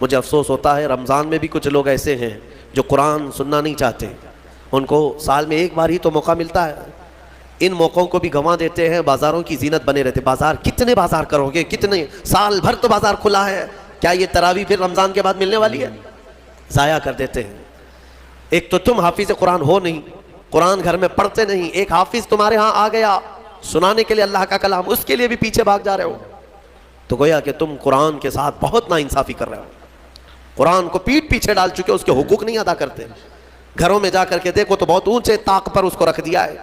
مجھے افسوس ہوتا ہے رمضان میں بھی کچھ لوگ ایسے ہیں جو قرآن سننا نہیں چاہتے، ان کو سال میں ایک بار ہی تو موقع ملتا ہے، ان موقعوں کو بھی گنوا دیتے ہیں، بازاروں کی زینت بنے رہتے۔ بازار کتنے بازار کرو گے، کتنے سال بھر تو بازار کھلا ہے، کیا یہ تراویح پھر رمضان کے بعد ملنے والی ہے؟ ضائع کر دیتے ہیں۔ ایک تو تم حافظ قرآن ہو نہیں، قرآن گھر میں پڑھتے نہیں، ایک حافظ تمہارے ہاں آ گیا سنانے کے لیے اللہ کا کلام، اس کے لیے بھی پیچھے بھاگ جا رہے ہو، تو گویا کہ تم قرآن کے ساتھ بہت ناانصافی کر رہے ہو، قرآن کو پیٹ پیچھے ڈال چکے، اس کے حقوق نہیں ادا کرتے۔ گھروں میں جا کر کے دیکھو تو بہت اونچے طاق پر اس کو رکھ دیا ہے،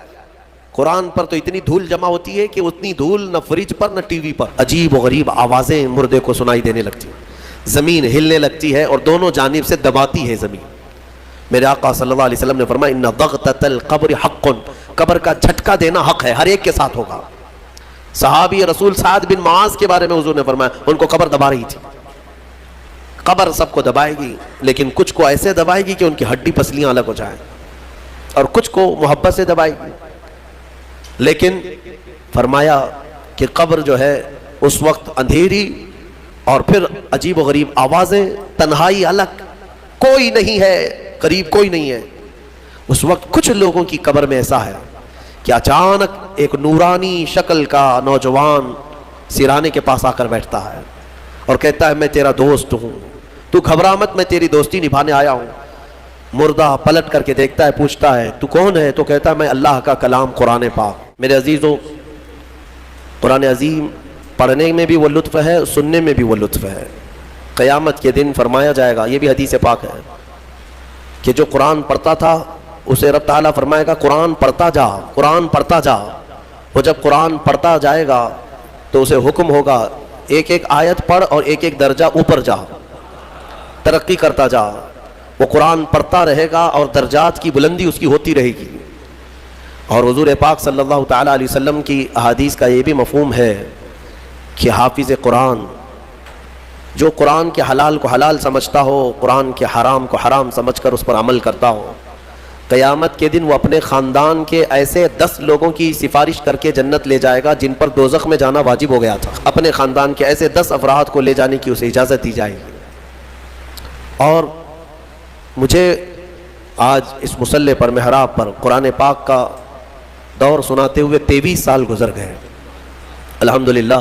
قرآن پر تو اتنی دھول جمع ہوتی ہے کہ اتنی دھول نہ فریج پر نہ ٹی وی پر، عجیب و غریب آوازیں مردے کو سنائی دینے لگتی ہیں، زمین ہلنے لگتی ہے اور دونوں جانب سے دباتی ہے زمین۔ میرے آقا صلی اللہ علیہ وسلم نے فرمایا ان ضغطۃ القبر حق، قبر کا جھٹکا دینا حق ہے، ہر ایک کے ساتھ ہوگا۔ صحابی رسول سعد بن معاذ کے بارے میں حضور نے فرمایا ان کو قبر دبا رہی تھی، قبر سب کو دبائے گی لیکن کچھ کو ایسے دبائے گی کہ ان کی ہڈی پسلیاں الگ ہو جائیں، اور کچھ کو محبت سے دبائے گی، لیکن فرمایا کہ قبر جو ہے اس وقت اندھیری اور پھر عجیب و غریب آوازیں، تنہائی الگ، کوئی نہیں ہے قریب، کوئی نہیں ہے۔ اس وقت کچھ لوگوں کی قبر میں ایسا ہے کہ اچانک ایک نورانی شکل کا نوجوان سرانے کے پاس آ کر بیٹھتا ہے اور کہتا ہے میں تیرا دوست ہوں، تو گھبرا مت، میں تیری دوستی نبھانے آیا ہوں۔ مردہ پلٹ کر کے دیکھتا ہے، پوچھتا ہے تو کون ہے؟ تو کہتا ہے میں اللہ کا کلام قرآن پاک۔ میرے عزیزوں، قرآن عظیم پڑھنے میں بھی وہ لطف ہے، سننے میں بھی وہ لطف ہے۔ قیامت کے دن فرمایا جائے گا، یہ بھی حدیث پاک ہے، کہ جو قرآن پڑھتا تھا اسے رب تعالیٰ فرمائے گا قرآن پڑھتا جا، قرآن پڑھتا جا۔ وہ جب قرآن پڑھتا جائے گا تو اسے حکم ہوگا ایک ایک آیت پڑھ اور ایک ایک درجہ اوپر جا، ترقی کرتا جا۔ وہ قرآن پڑھتا رہے گا اور درجات کی بلندی اس کی ہوتی رہے گی۔ اور حضور پاک صلی اللہ تعالیٰ علیہ وسلم کی احادیث کا یہ بھی مفہوم ہے کہ حافظ قرآن جو قرآن کے حلال کو حلال سمجھتا ہو، قرآن کے حرام کو حرام سمجھ کر اس پر عمل کرتا ہو، قیامت کے دن وہ اپنے خاندان کے ایسے 10 لوگوں کی سفارش کر کے جنت لے جائے گا جن پر دوزخ میں جانا واجب ہو گیا تھا۔ اپنے خاندان کے ایسے 10 افراد کو لے جانے کی اسے اجازت دی جائے گی۔ اور مجھے آج اس مصلی پر، محراب پر قرآن پاک کا دور سناتے ہوئے 23 سال گزر گئے الحمدللہ۔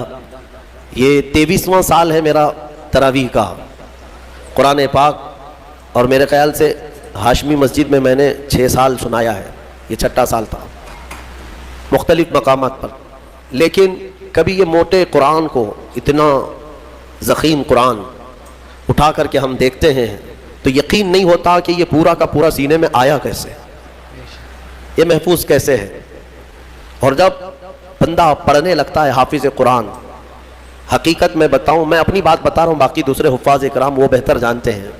یہ 23واں سال ہے میرا تراویح کا قرآن پاک، اور میرے خیال سے ہاشمی مسجد میں میں نے 6 سال سنایا ہے، یہ 6واں سال تھا مختلف مقامات پر۔ لیکن کبھی یہ موٹے قرآن کو، اتنا ضخیم قرآن اٹھا کر کے ہم دیکھتے ہیں تو یقین نہیں ہوتا کہ یہ پورا کا پورا سینے میں آیا کیسے، یہ محفوظ کیسے ہے۔ اور جب بندہ پڑھنے لگتا ہے حافظ قرآن، حقیقت میں بتاؤں، میں اپنی بات بتا رہا ہوں، باقی دوسرے حفاظ اکرام وہ بہتر جانتے ہیں،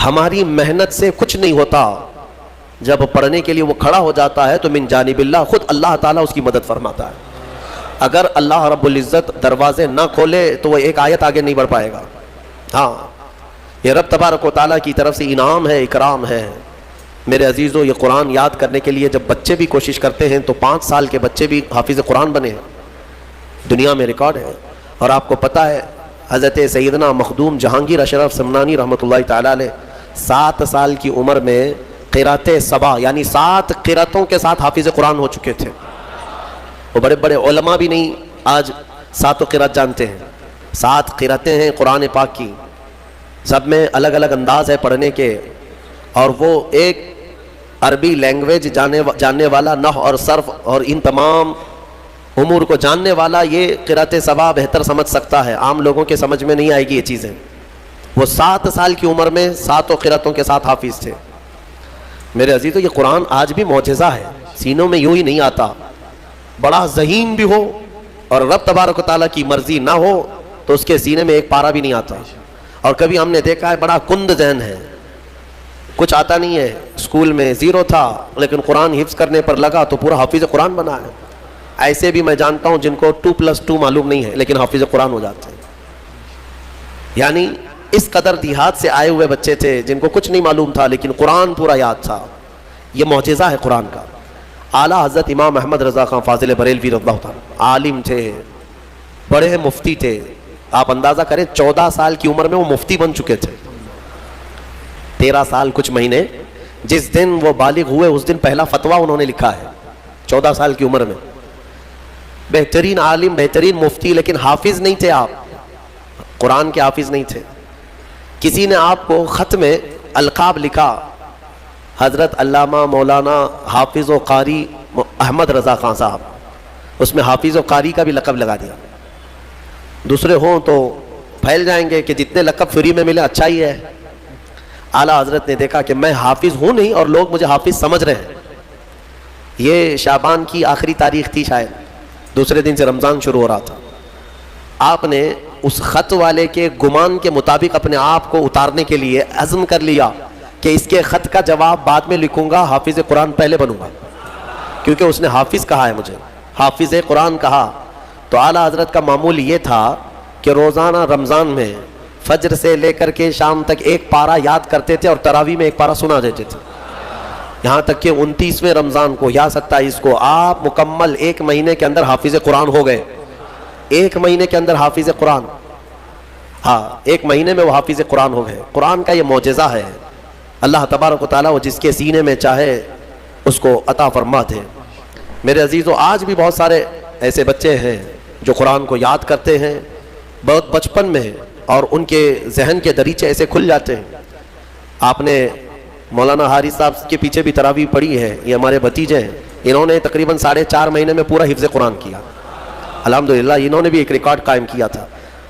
ہماری محنت سے کچھ نہیں ہوتا۔ جب پڑھنے کے لیے وہ کھڑا ہو جاتا ہے تو من جانب اللہ، خود اللہ تعالیٰ اس کی مدد فرماتا ہے۔ اگر اللہ رب العزت دروازے نہ کھولے تو وہ ایک آیت آگے نہیں بڑھ پائے گا۔ ہاں، یہ رب تبارک و تعالیٰ کی طرف سے انعام ہے، اکرام ہے۔ میرے عزیزوں، یہ قرآن یاد کرنے کے لیے جب بچے بھی کوشش کرتے ہیں تو 5 سال کے بچے بھی حافظ قرآن بنے ہیں، دنیا میں ریکارڈ ہے۔ اور آپ کو پتہ ہے حضرت سیدنا مخدوم جہانگیر اشرف سمنانی رحمۃ اللہ تعالیٰ علیہ 7 سال کی عمر میں قرات سبع یعنی 7 قراتوں کے ساتھ حافظ قرآن ہو چکے تھے۔ وہ بڑے بڑے علماء بھی نہیں آج 7 قرات جانتے ہیں۔ 7 قراتیں ہیں قرآن پاک کی، سب میں الگ الگ انداز ہے پڑھنے کے، اور وہ ایک عربی لینگویج جاننے والا، نحو اور صرف اور ان تمام امور کو جاننے والا یہ قرات سبع بہتر سمجھ سکتا ہے، عام لوگوں کے سمجھ میں نہیں آئے گی یہ چیزیں۔ وہ 7 سال کی عمر میں 7 قراتوں کے ساتھ حافظ تھے۔ میرے عزیزو، یہ قرآن آج بھی معجزہ ہے، سینوں میں یوں ہی نہیں آتا۔ بڑا ذہین بھی ہو اور رب تبارک و تعالیٰ کی مرضی نہ ہو تو اس کے سینے میں ایک پارا بھی نہیں آتا۔ اور کبھی ہم نے دیکھا ہے بڑا کند ذہن ہے، کچھ آتا نہیں ہے، اسکول میں 0 تھا لیکن قرآن حفظ کرنے پر لگا تو پورا حافظ قرآن بنا ہے۔ ایسے بھی میں جانتا ہوں جن کو 2+2 معلوم نہیں ہے لیکن حافظ قرآن ہو جاتے ہیں۔ یعنی اس قدر دیہات سے آئے ہوئے بچے تھے جن کو کچھ نہیں معلوم تھا لیکن قرآن پورا یاد تھا۔ یہ معجزہ ہے قرآن کا۔ اعلیٰ حضرت امام احمد رضا خان فاضل بریلوی رضی اللہ تعالیٰ عالم تھے، بڑے مفتی تھے، آپ اندازہ کریں 14 سال کی عمر میں وہ مفتی بن چکے تھے. 13 سال کچھ مہینے، جس دن وہ بالغ ہوئے اس دن پہلا فتویٰ انہوں نے لکھا ہے 14 سال کی عمر میں. بہترین عالم، بہترین مفتی، لیکن حافظ نہیں تھے آپ، قرآن کے حافظ نہیں تھے. کسی نے آپ کو خط میں القاب لکھا، حضرت علامہ مولانا حافظ و قاری احمد رضا خان صاحب، اس میں حافظ و قاری کا بھی لقب لگا دیا. دوسرے ہوں تو پھیل جائیں گے کہ جتنے لقب فری میں ملے اچھا ہی ہے. اعلیٰ حضرت نے دیکھا کہ میں حافظ ہوں نہیں اور لوگ مجھے حافظ سمجھ رہے ہیں. یہ شعبان کی آخری تاریخ تھی، شاید دوسرے دن سے رمضان شروع ہو رہا تھا. آپ نے اس خط والے کے گمان کے مطابق اپنے آپ کو اتارنے کے لیے عزم کر لیا کہ اس کے خط کا جواب بعد میں لکھوں گا، حافظ قرآن پہلے بنوں گا، کیونکہ اس نے حافظ کہا ہے مجھے، حافظ قرآن کہا. تو اعلیٰ حضرت کا معمول یہ تھا کہ روزانہ رمضان میں فجر سے لے کر کے شام تک ایک پارہ یاد کرتے تھے اور تراویح میں ایک پارہ سنا دیتے تھے. یہاں تک کہ 29ویں رمضان کو یا 27 کو آپ مکمل 1 مہینے کے اندر حافظ قرآن ہو گئے. 1 مہینے کے اندر حافظ قرآن، ہاں 1 مہینے میں وہ حافظ قرآن ہو گئے. قرآن کا یہ معجزہ ہے. اللہ تبارک و تعالیٰ وہ جس کے سینے میں چاہے اس کو عطا فرماتے ہیں. میرے عزیزو، آج بھی بہت سارے ایسے بچے ہیں جو قرآن کو یاد کرتے ہیں بہت بچپن میں، اور ان کے ذہن کے دریچے ایسے کھل جاتے ہیں. آپ نے مولانا حارث صاحب کے پیچھے بھی تراویح پڑھی ہے، یہ ہمارے بھتیجے ہیں، انہوں نے تقریباً 4.5 مہینے میں پورا حفظ قرآن کیا. الحمدللہ انہوں نے بھی ایک ریکارڈ قائم کیا تھا،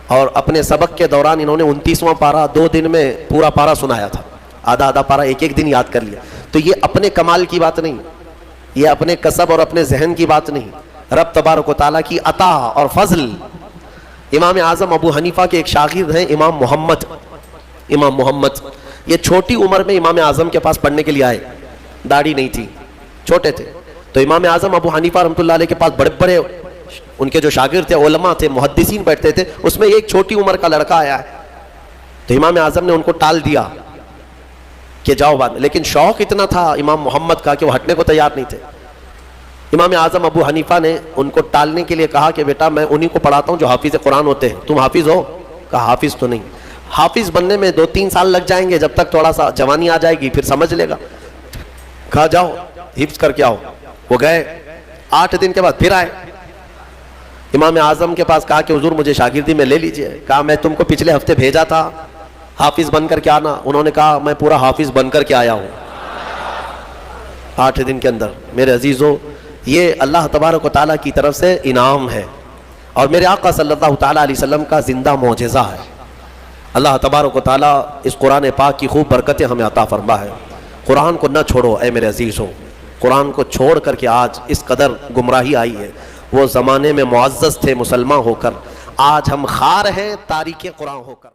اور اپنے سبق کے دوران انہوں نے 29واں پارہ 2 دن میں پورا پارہ سنایا تھا. آدھا پارہ ایک دن یاد کر لیا. تو یہ اپنے کمال کی بات نہیں، یہ اپنے کسب اور اپنے ذہن کی بات نہیں، رب تبارک و تعالیٰ کی عطا اور فضل. امام اعظم ابو حنیفہ کے ایک شاگرد ہیں امام محمد. یہ چھوٹی عمر میں امام اعظم کے پاس پڑھنے کے لیے آئے، داڑھی نہیں تھی، چھوٹے تھے. تو امام اعظم ابو حنیفہ رحمۃ اللہ علیہ کے پاس بڑے بڑے ان کے جو شاگرد تھے، علماء تھے، محدثین بیٹھتے تھے. اس میں ایک چھوٹی عمر کا لڑکا آیا ہے. تو امام اعظم نے ان کو ٹال دیا کہ جاؤ بعد، لیکن شوق اتنا تھا امام محمد کا کہ وہ ہٹنے کو تیار نہیں تھے. امام اعظم ابو حنیفہ نے ان کو ٹالنے کے لیے کہا کہ بیٹا میں انہی کو پڑھاتا ہوں جو حافظ قرآن ہوتے ہیں، تم حافظ ہو؟ کہا حافظ تو نہیں. حافظ بننے میں 2-3 سال لگ جائیں گے، جب تک تھوڑا سا جوانی آ جائے گی پھر سمجھ لے گا. کہا جاؤ حفظ کر کے آؤ. وہ گئے، 8 دن کے بعد پھر آئے امام اعظم کے پاس. کہا کہ حضور مجھے شاگردی میں لے لیجئے. کہا میں تم کو پچھلے ہفتے بھیجا تھا حافظ بن کر کے آنا. انہوں نے کہا میں پورا حافظ بن کر کے آیا ہوں 8 دن کے اندر. میرے عزیزو، یہ اللہ تبارک و تعالیٰ کی طرف سے انعام ہے، اور میرے آقا صلی اللہ تعالیٰ علیہ وسلم کا زندہ معجزہ ہے. اللہ تبارک و تعالیٰ اس قرآن پاک کی خوب برکتیں ہمیں عطا فرما ہے. قرآن کو نہ چھوڑو اے میرے عزیزو. قرآن کو چھوڑ کر کے آج اس قدر گمراہی آئی ہے. وہ زمانے میں معزز تھے مسلمان ہو کر، آج ہم خار ہیں تاریک قرآن ہو کر.